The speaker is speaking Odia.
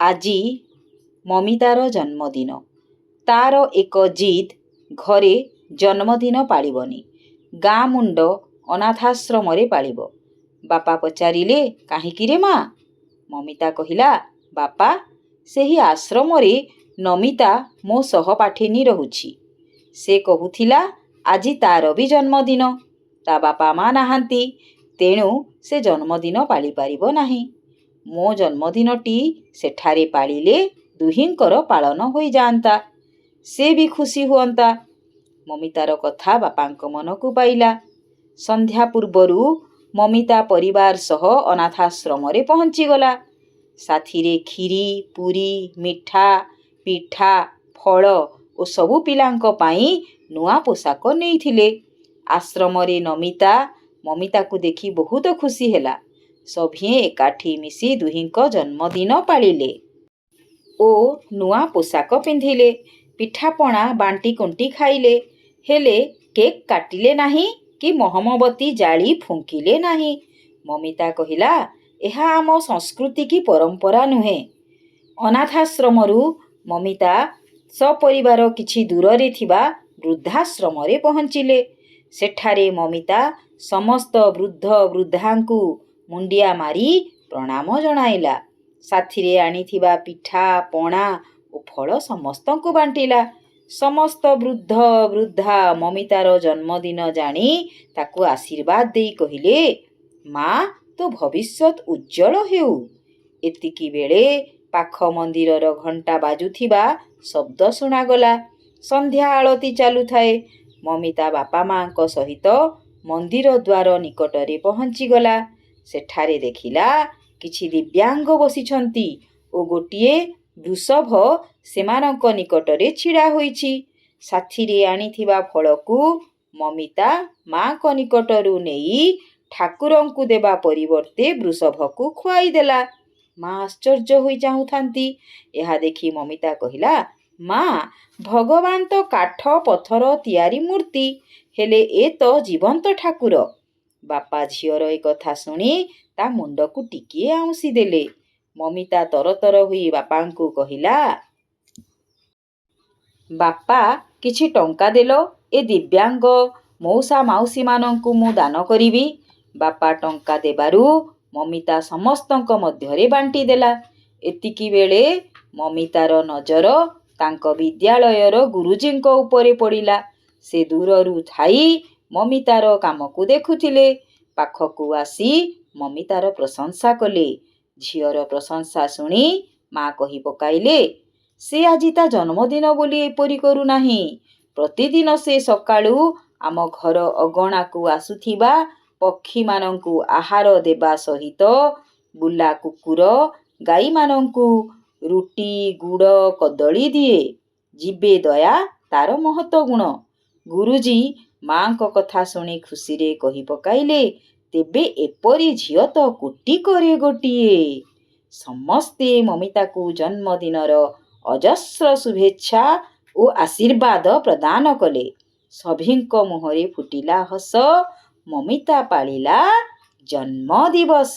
ଆଜି ମମିତାର ଜନ୍ମଦିନ। ତାର ଏକ ଜିଦ୍, ଘରେ ଜନ୍ମଦିନ ପାଳିବନି, ଗାଁ ମୁଣ୍ଡ ଅନାଥାଶ୍ରମରେ ପାଳିବ। ବାପା ପଚାରିଲେ, କାହିଁକିରେ ମା? ମମିତା କହିଲା, ବାପା, ସେହି ଆଶ୍ରମରେ ନମିତା ମୋ ସହପାଠିନୀ ରହୁଛି। ସେ କହୁଥିଲା ଆଜି ତାର ବି ଜନ୍ମଦିନ। ତା ବାପା ମା ନାହାନ୍ତି, ତେଣୁ ସେ ଜନ୍ମଦିନ ପାଳିପାରିବ ନାହିଁ। ମୋ ଜନ୍ମଦିନଟି ସେଠାରେ ପାଳିଲେ ଦୁହିଁଙ୍କର ପାଳନ ହୋଇଯାଆନ୍ତା। ସେ ବି ଖୁସି ହୁଅନ୍ତା। ମମିତାର କଥା ବାପାଙ୍କ ମନକୁ ପାଇଲା। ସନ୍ଧ୍ୟା ପୂର୍ବରୁ ମମିତା ପରିବାର ସହ ଅନାଥାଶ୍ରମରେ ପହଞ୍ଚିଗଲା। ସାଥିରେ କ୍ଷୀରି, ପୁରୀ, ମିଠା, ପିଠା, ଫଳ ଓ ସବୁ ପିଲାଙ୍କ ପାଇଁ ନୂଆ ପୋଷାକ ନେଇଥିଲେ। ଆଶ୍ରମରେ ନମିତା ମମିତାକୁ ଦେଖି ବହୁତ ଖୁସି ହେଲା। ସଭିଏଁ ଏକାଠି ମିଶି ଦୁହିଁଙ୍କ ଜନ୍ମଦିନ ପାଳିଲେ ଓ ନୂଆ ପୋଷାକ ପିନ୍ଧିଲେ। ପିଠାପଣା ବାଣ୍ଟି କୁଣ୍ଟି ଖାଇଲେ, ହେଲେ କେକ୍ କାଟିଲେ ନାହିଁ କି ମହମବତୀ ଜାଳି ଫୁଙ୍କିଲେ ନାହିଁ। ମମିତା କହିଲା, ଏହା ଆମ ସଂସ୍କୃତି କି ପରମ୍ପରା ନୁହେଁ। ଅନାଥାଶ୍ରମରୁ ମମିତା ସପରିବାର କିଛି ଦୂରରେ ଥିବା ବୃଦ୍ଧାଶ୍ରମରେ ପହଞ୍ଚିଲେ। ସେଠାରେ ମମିତା ସମସ୍ତ ବୃଦ୍ଧ ବୃଦ୍ଧାଙ୍କୁ ମୁଣ୍ଡିଆ ମାରି ପ୍ରଣାମ ଜଣାଇଲା। ସାଥିରେ ଆଣିଥିବା ପିଠା, ପଣା ଓ ଫଳ ସମସ୍ତଙ୍କୁ ବାଣ୍ଟିଲା। ସମସ୍ତ ବୃଦ୍ଧ ବୃଦ୍ଧା ମମିତାର ଜନ୍ମଦିନ ଜାଣି ତାକୁ ଆଶୀର୍ବାଦ ଦେଇ କହିଲେ, ମା, ତୋ ଭବିଷ୍ୟତ ଉଜ୍ଜଳ ହେଉ। ଏତିକି ବେଳେ ପାଖ ମନ୍ଦିରର ଘଣ୍ଟା ବାଜୁଥିବା ଶବ୍ଦ ଶୁଣାଗଲା। ସନ୍ଧ୍ୟା ଆଳତି ଚାଲୁଥାଏ। ମମିତା ବାପା ମାଙ୍କ ସହିତ ମନ୍ଦିର ଦ୍ୱାର ନିକଟରେ ପହଞ୍ଚିଗଲା। ସେଠାରେ ଦେଖିଲା କିଛି ଦିବ୍ୟାଙ୍ଗ ବସିଛନ୍ତି ଓ ଗୋଟିଏ ବୃଷଭ ସେମାନଙ୍କ ନିକଟରେ ଛିଡ଼ା ହୋଇଛି। ସାଥିରେ ଆଣିଥିବା ଫଳକୁ ମମିତା ମାଙ୍କ ନିକଟରୁ ନେଇ ଠାକୁରଙ୍କୁ ଦେବା ପରିବର୍ତ୍ତେ ବୃଷଭକୁ ଖୁଆଇଦେଲା। ମା ଆଶ୍ଚର୍ଯ୍ୟ ହୋଇ ଚାହୁଁଥାନ୍ତି। ଏହା ଦେଖି ମମିତା କହିଲା, ମା, ଭଗବାନ ତ କାଠ ପଥର ତିଆରି ମୂର୍ତ୍ତି, ହେଲେ ଏ ତ ଜୀବନ୍ତ ଠାକୁର। ବାପା ଝିଅର ଏ କଥା ଶୁଣି ତା ମୁଣ୍ଡକୁ ଟିକିଏ ଆଉଁସି ଦେଲେ। ମମିତା ତରତର ହୋଇ ବାପାଙ୍କୁ କହିଲା, ବାପା, କିଛି ଟଙ୍କା ଦେଲ, ଏ ଦିବ୍ୟାଙ୍ଗ ମଉସା ମାଉସୀମାନଙ୍କୁ ମୁଁ ଦାନ କରିବି। ବାପା ଟଙ୍କା ଦେବାରୁ ମମିତା ସମସ୍ତଙ୍କ ମଧ୍ୟରେ ବାଣ୍ଟିଦେଲା। ଏତିକି ବେଳେ ମମିତାର ନଜର ତାଙ୍କ ବିଦ୍ୟାଳୟର ଗୁରୁଜୀଙ୍କ ଉପରେ ପଡ଼ିଲା। ସେ ଦୂରରୁ ଥାଇ ମମିତାର କାମକୁ ଦେଖୁଥିଲେ। ପାଖକୁ ଆସି ମମିତାର ପ୍ରଶଂସା କଲେ। ଝିଅର ପ୍ରଶଂସା ଶୁଣି ମା କହି ପକାଇଲେ, ସେ ଆଜି ତା ଜନ୍ମଦିନ ବୋଲି ଏପରି କରୁନାହିଁ। ପ୍ରତିଦିନ ସେ ସକାଳୁ ଆମ ଘର ଅଗଣାକୁ ଆସୁଥିବା ପକ୍ଷୀମାନଙ୍କୁ ଆହାର ଦେବା ସହିତ ବୁଲା କୁକୁର, ଗାଈମାନଙ୍କୁ ରୁଟି, ଗୁଡ଼, କଦଳୀ ଦିଏ। ଜୀବେ ଦୟା ତାର ମହତ ଗୁଣ। ଗୁରୁଜୀ ମାଙ୍କ କଥା ଶୁଣି ଖୁସିରେ କହି ପକାଇଲେ, ତେବେ ଏପରି ଝିଅ ତ କୋଟିକରେ ଗୋଟିଏ। ସମସ୍ତେ ମମିତାକୁ ଜନ୍ମଦିନର ଅଜସ୍ର ଶୁଭେଚ୍ଛା ଓ ଆଶୀର୍ବାଦ ପ୍ରଦାନ କଲେ। ସଭିଙ୍କ ମୁହଁରେ ଫୁଟିଲା ହସ। ମମିତା ପାଳିଲା ଜନ୍ମଦିବସ।